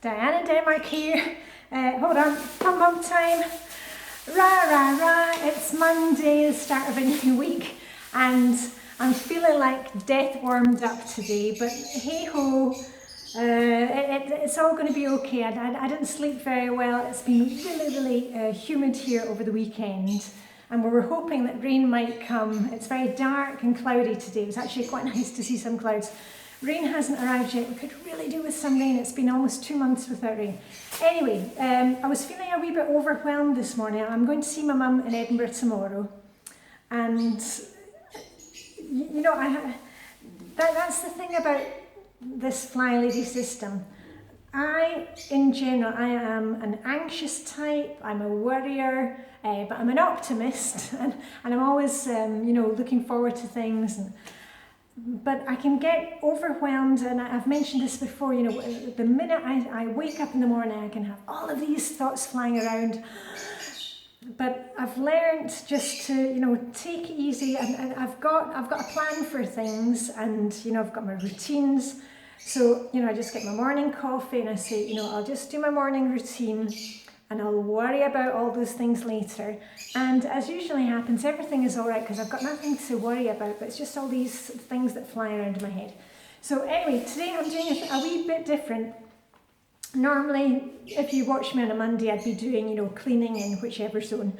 Diane in Denmark here. Hold on, pump time. Rah, rah, rah. It's Monday, the start of a new week, and I'm feeling like death warmed up today, but hey ho, it's all going to be okay. I didn't sleep very well. It's been really humid here over the weekend, and we were hoping that rain might come. It's very dark and cloudy today. It was actually quite nice to see some clouds. Rain hasn't arrived yet. We could really do with some rain. It's been almost 2 months without rain. Anyway, I was feeling a wee bit overwhelmed this morning. I'm going to see my mum in Edinburgh tomorrow, and you know, that's the thing about this Flylady system. In general, I am an anxious type. I'm a worrier, but I'm an optimist, and I'm always, you know, looking forward to things. But I can get overwhelmed, and I've mentioned this before, you know, the minute I wake up in the morning, I can have all of these thoughts flying around. But I've learned just to, you know, take it easy, and I've got a plan for things, and, you know, I've got my routines. So, you know, I just get my morning coffee, and I say, you know, I'll just do my morning routine, and I'll worry about all those things later. And as usually happens, everything is all right because I've got nothing to worry about, but it's just all these things that fly around my head. So anyway, today I'm doing a wee bit different. Normally, if you watch me on a Monday, I'd be doing, you know, cleaning in whichever zone.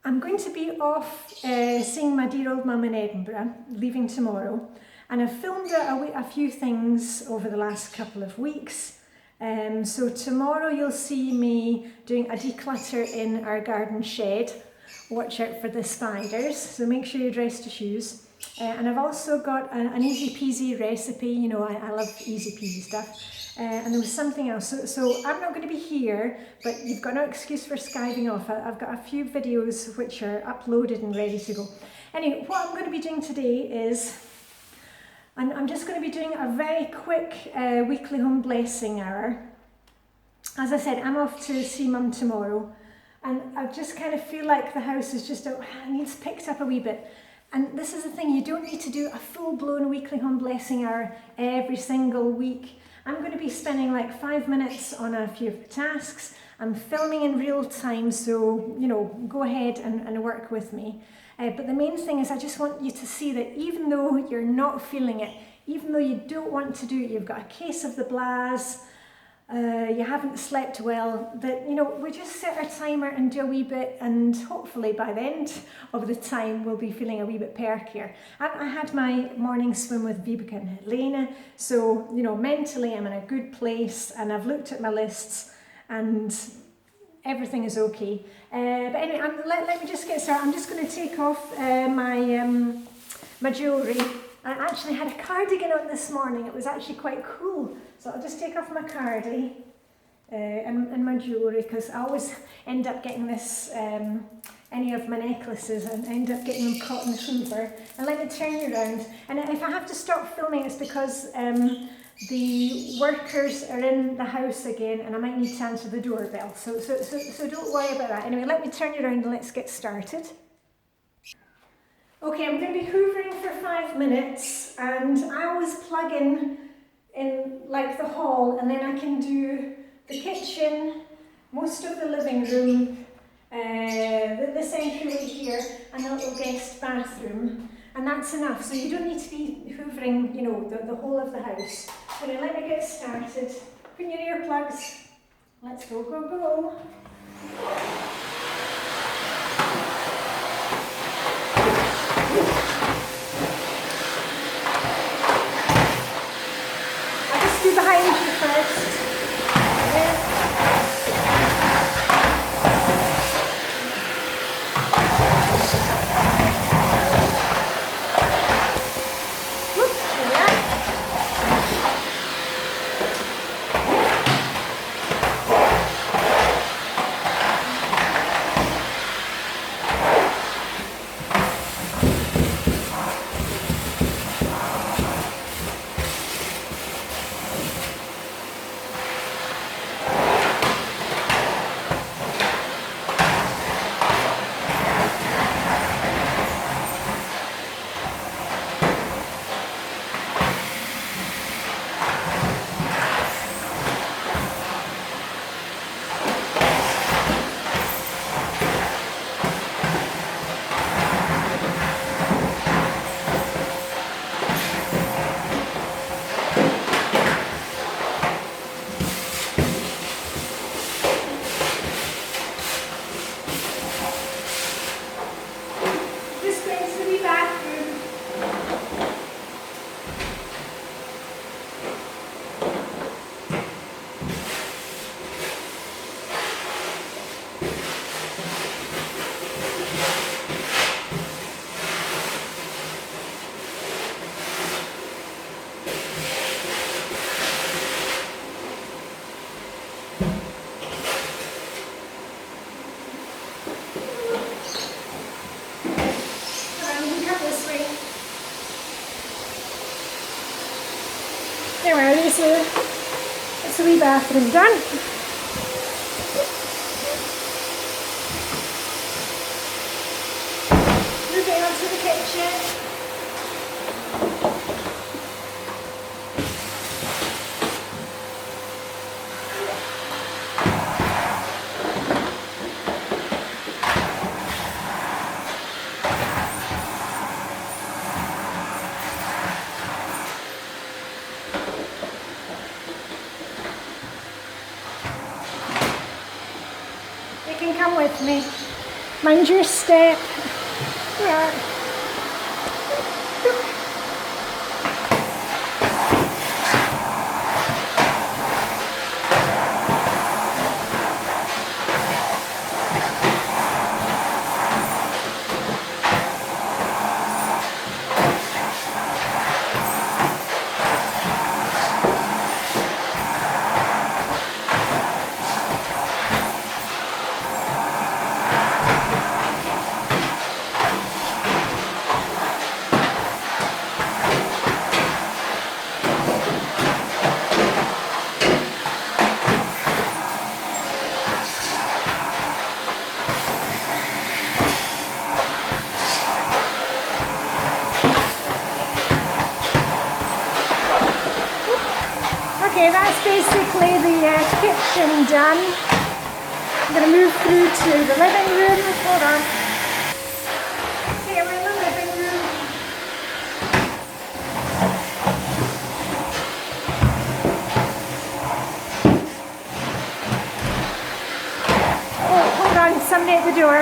I'm going to be off seeing my dear old mum in Edinburgh, leaving tomorrow. And I've filmed a few things over the last couple of weeks. So tomorrow you'll see me doing a declutter in our garden shed. Watch out for the spiders, so make sure you're dressed to shoes. And I've also got an easy peasy recipe. You know, I love easy peasy stuff. And there was something else. So I'm not going to be here, but you've got no excuse for skiving off. I've got a few videos which are uploaded and ready to go. Anyway, what I'm going to be doing today is I'm just going to be doing a very quick weekly home blessing hour. As I said, I'm off to see Mum tomorrow, and I just kind of feel like the house is just needs picked up a wee bit. And this is the thing, you don't need to do a full-blown weekly home blessing hour every single week. I'm going to be spending like 5 minutes on a few of the tasks. I'm filming in real time, so, you know, go ahead and work with me. But the main thing is I just want you to see that even though you're not feeling it, even though you don't want to do it, you've got a case of the blahs, you haven't slept well, that, you know, we just set our timer and do a wee bit, and hopefully by the end of the time we'll be feeling a wee bit perkier. I had my morning swim with Vibeke and Helena, so, you know, mentally I'm in a good place, and I've looked at my lists and everything is okay. But anyway, let me just get started. I'm just going to take off my jewellery. I actually had a cardigan on this morning. It was actually quite cool. So I'll just take off my cardi and my jewellery, because I always end up getting this, any of my necklaces, and end up getting them caught in the hoover. And let me turn you around. And if I have to stop filming, it's because the workers are in the house again, and I might need to answer the doorbell. So don't worry about that. Anyway, let me turn you around and let's get started. Okay, I'm going to be hoovering for 5 minutes, and I always plug in like the hall, and then I can do the kitchen, most of the living room, this entryway here, and a little guest bathroom, and that's enough. So you don't need to be hoovering, you know, the whole of the house. So now let me get started. Put in your earplugs. Let's go, go, go. I'll just do behind you first. bathroom done. Moving on to the kitchen. You can come with me. Mind your step. Yeah. Okay, that's basically the kitchen done. I'm going to move through to the living room. Hold on. Okay, we're in the living room. Oh, hold on, somebody at the door.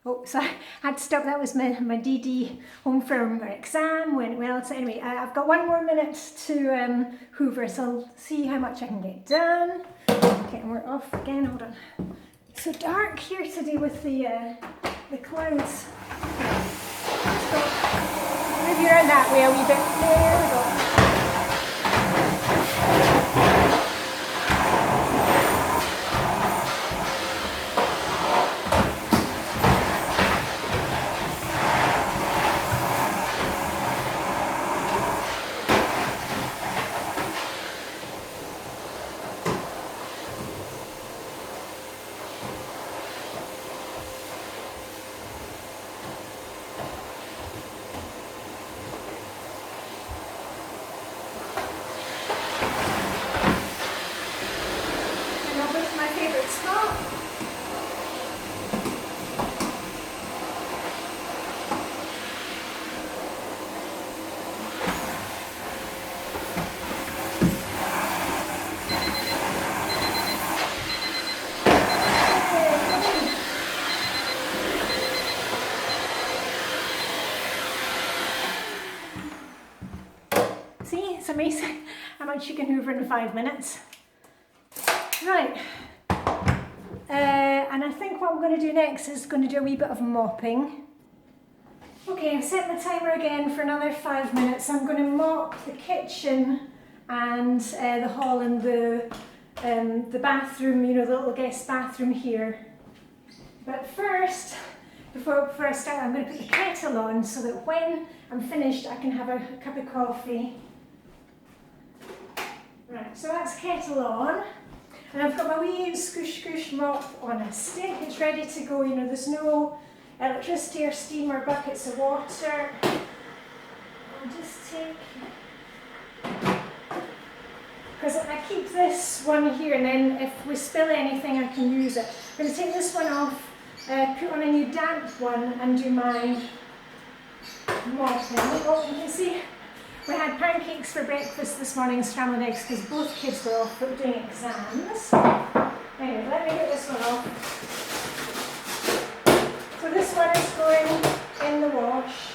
Oh, sorry, I had to stop. That was my DD home from exam. Went well. So anyway, I've got 1 more minute to hoover, so I'll see how much I can get done. Okay, and we're off again. Hold on. It's so dark here today with the clouds. Let's go. Maybe around that way a wee bit. There we go. See, it's amazing how much you can hoover in 5 minutes. Right, and I think what I'm going to do next is going to do a wee bit of mopping. Okay, I've set my timer again for another 5 minutes. I'm going to mop the kitchen and the hall and the bathroom, you know, the little guest bathroom here. But first, before I start, I'm going to put the kettle on so that when I'm finished I can have a cup of coffee. Right, so that's kettle on. And I've got my wee scoosh scoosh mop on a stick. It's ready to go. You know, there's no electricity or steam or buckets of water. I'll just take, because I keep this one here, and then if we spill anything I can use it. I'm going to take this one off, put on a new damp one and do my mopping. Oh, you can see we had pancakes for breakfast this morning, scrambled eggs, because both kids were off doing exams. Anyway, let me get this one off. So this one is going in the wash.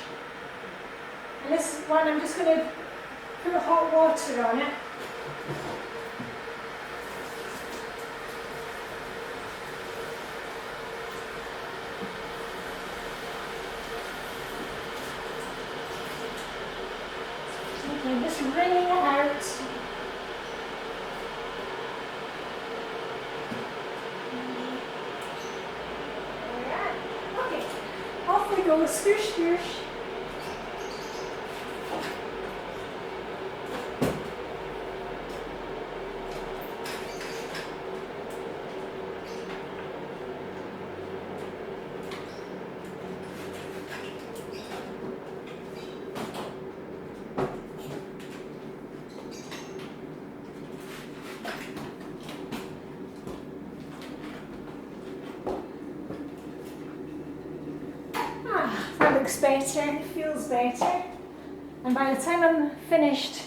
And this one I'm just going to put hot water on it. Okay, just wringing it out. Okay, off we go, swoosh, swoosh. looks better, it feels better. And by the time I'm finished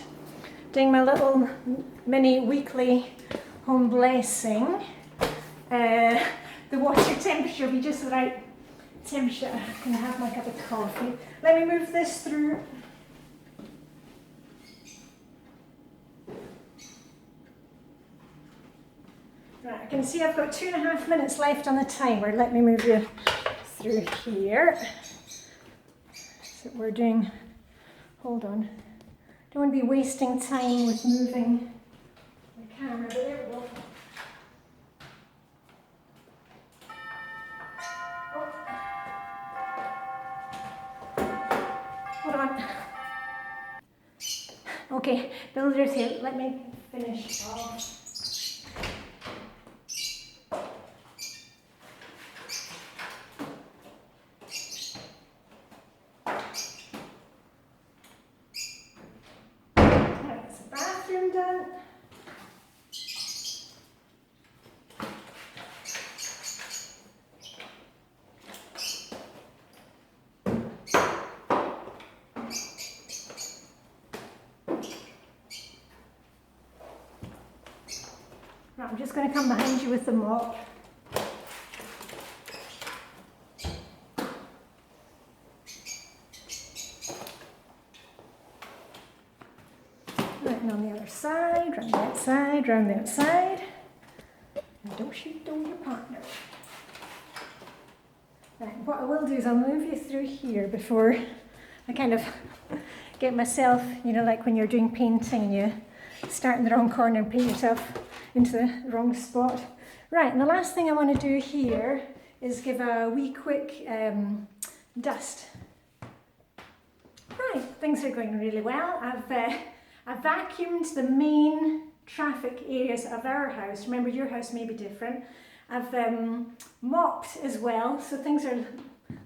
doing my little mini weekly home blessing, the water temperature will be just the right temperature. I can have my cup of coffee. Let me move this through. Right, I can see I've got 2.5 minutes left on the timer. Let me move you through here. So we're doing, hold on. Don't want to be wasting time with moving the camera, but there we go. Hold on. Okay, builders here. Let me finish off. That's the bathroom done. Right, I'm just going to come behind you with the mop. Right, and on the other side, round the outside, round the outside. And don't shoot on your partner. Right, what I will do is I'll move you through here before I kind of get myself, you know, like when you're doing painting and you start in the wrong corner and paint yourself into the wrong spot. Right, and the last thing I want to do here is give a wee quick dust. Right, things are going really well. I've vacuumed the main traffic areas of our house. Remember, your house may be different. I've mopped as well, so things are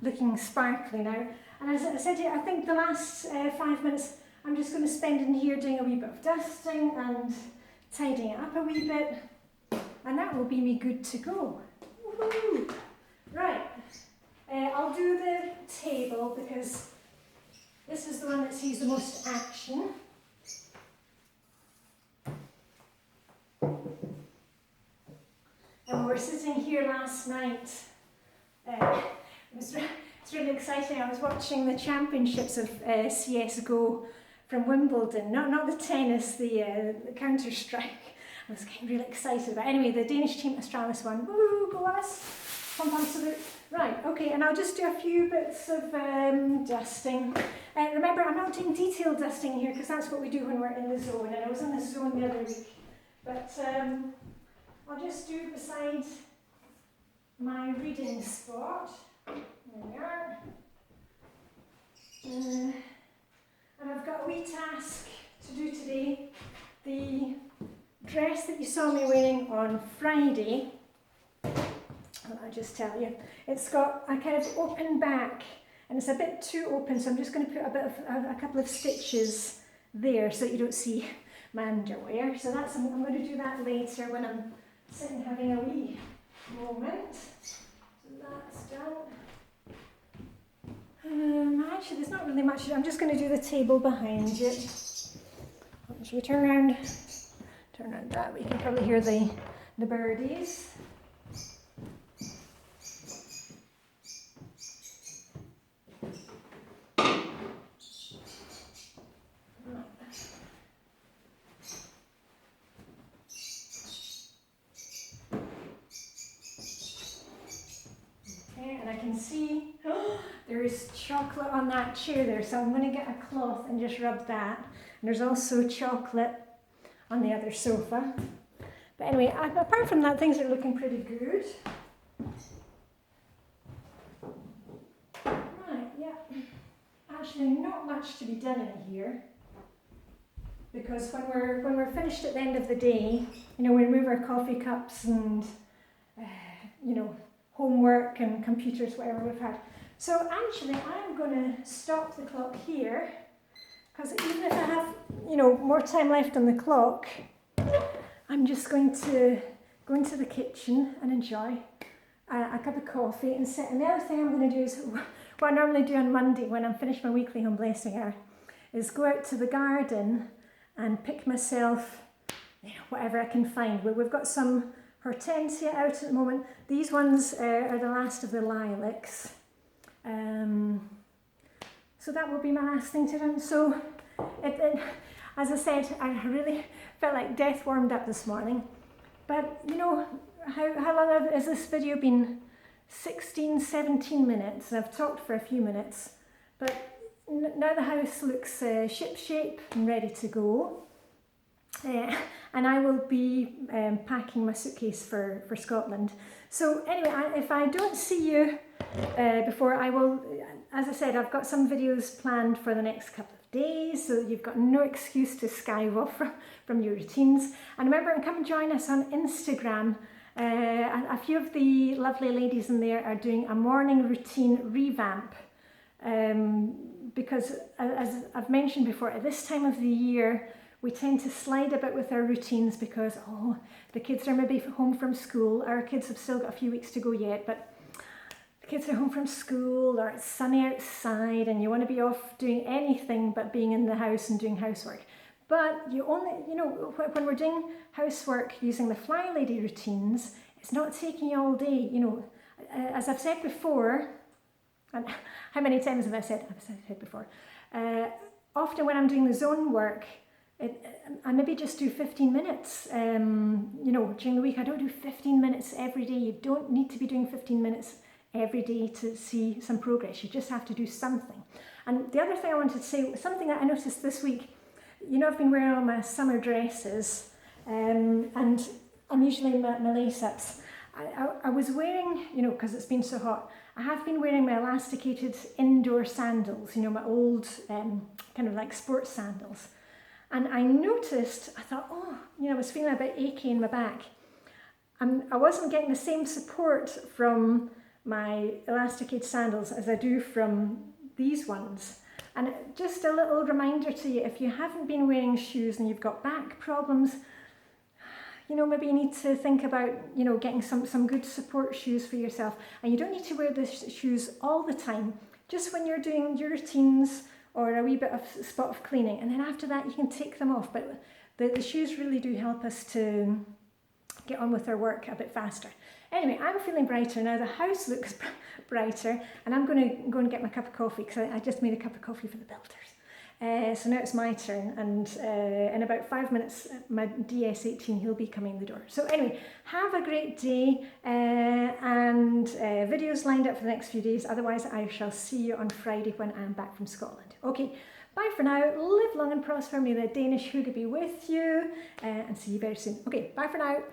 looking sparkly now. And as I said to you, I think the last 5 minutes I'm just going to spend in here doing a wee bit of dusting and tidying it up a wee bit, and that will be me good to go. Woohoo! Right, I'll do the table because this is the one that sees the most action. And we were sitting here last night. It's really exciting. I was watching the championships of CSGO from Wimbledon, not the tennis, the Counter-Strike. I was getting really excited about it. Anyway, the Danish team Astralis won. Woo, go us! Pump on salute. Right, okay, and I'll just do a few bits of dusting. Remember, I'm not doing detailed dusting here because that's what we do when we're in the zone, and I was in the zone the other week. But I'll just do beside my reading spot. There we are. And I've got a wee task to do today. The dress that you saw me wearing on Friday, I'll just tell you, it's got a kind of open back and it's a bit too open, so I'm just going to put a couple of stitches there so that you don't see my underwear. So I'm going to do that later when I'm sitting having a wee moment. So that's done. Actually, there's not really much. I'm just going to do the table behind it. Should we turn around? Turn around that way. You can probably hear the birdies. Okay, and I can see there is chocolate on that chair there, so I'm going to get a cloth and just rub that. And there's also chocolate on the other sofa. But anyway, apart from that, things are looking pretty good. Right, yeah. Actually, not much to be done in here. Because when we're finished at the end of the day, you know, we remove our coffee cups and, you know, homework and computers, whatever we've had. So actually, I'm going to stop the clock here, because even if I have, you know, more time left on the clock, I'm just going to go into the kitchen and enjoy a cup of coffee and sit. And the other thing I'm going to do is, what I normally do on Monday when I'm finished my weekly home blessing hour is go out to the garden and pick myself, whatever I can find. We've got some hortensia out at the moment. These ones are the last of the lilacs. So that will be my last thing to do. So, as I said, I really felt like death warmed up this morning. But, how long has this video been? 16, 17 minutes. I've talked for a few minutes. But now the house looks ship-shape and ready to go. And I will be packing my suitcase for Scotland. So anyway, if I don't see you before, I will, as I said, I've got some videos planned for the next couple of days, so you've got no excuse to skive off from your routines. And remember, and come and join us on Instagram. A few of the lovely ladies in there are doing a morning routine revamp. Because as I've mentioned before, at this time of the year, we tend to slide a bit with our routines because, the kids are maybe home from school. Our kids have still got a few weeks to go yet, but the kids are home from school or it's sunny outside and you want to be off doing anything but being in the house and doing housework. But you only, when we're doing housework using the Flylady routines, it's not taking you all day. As I've said before, and how many times have I said? I've said it before. Often when I'm doing the zone work, I maybe just do 15 minutes. During the week, I don't do 15 minutes every day. You don't need to be doing 15 minutes every day to see some progress. You just have to do something. And the other thing I wanted to say, something that I noticed this week, I've been wearing all my summer dresses, and I'm usually in my lace-ups. I was wearing, because it's been so hot, I have been wearing my elasticated indoor sandals, my old kind of like sports sandals. And I noticed, I thought, I was feeling a bit achy in my back. I wasn't getting the same support from my elasticated sandals as I do from these ones. And just a little reminder to you, if you haven't been wearing shoes and you've got back problems, maybe you need to think about, getting some good support shoes for yourself. And you don't need to wear the shoes all the time, just when you're doing your routines or a wee bit of spot of cleaning. And then after that, you can take them off. But the shoes really do help us to get on with our work a bit faster. Anyway, I'm feeling brighter now. The house looks brighter, and I'm going to go and get my cup of coffee because I just made a cup of coffee for the builders. So now it's my turn, and in about 5 minutes, my DS18, he'll be coming in the door. So anyway, have a great day, and videos lined up for the next few days. Otherwise, I shall see you on Friday when I'm back from Scotland. Okay, bye for now. Live long and prosper. May the Danish hygge be with you, and see you very soon. Okay, bye for now.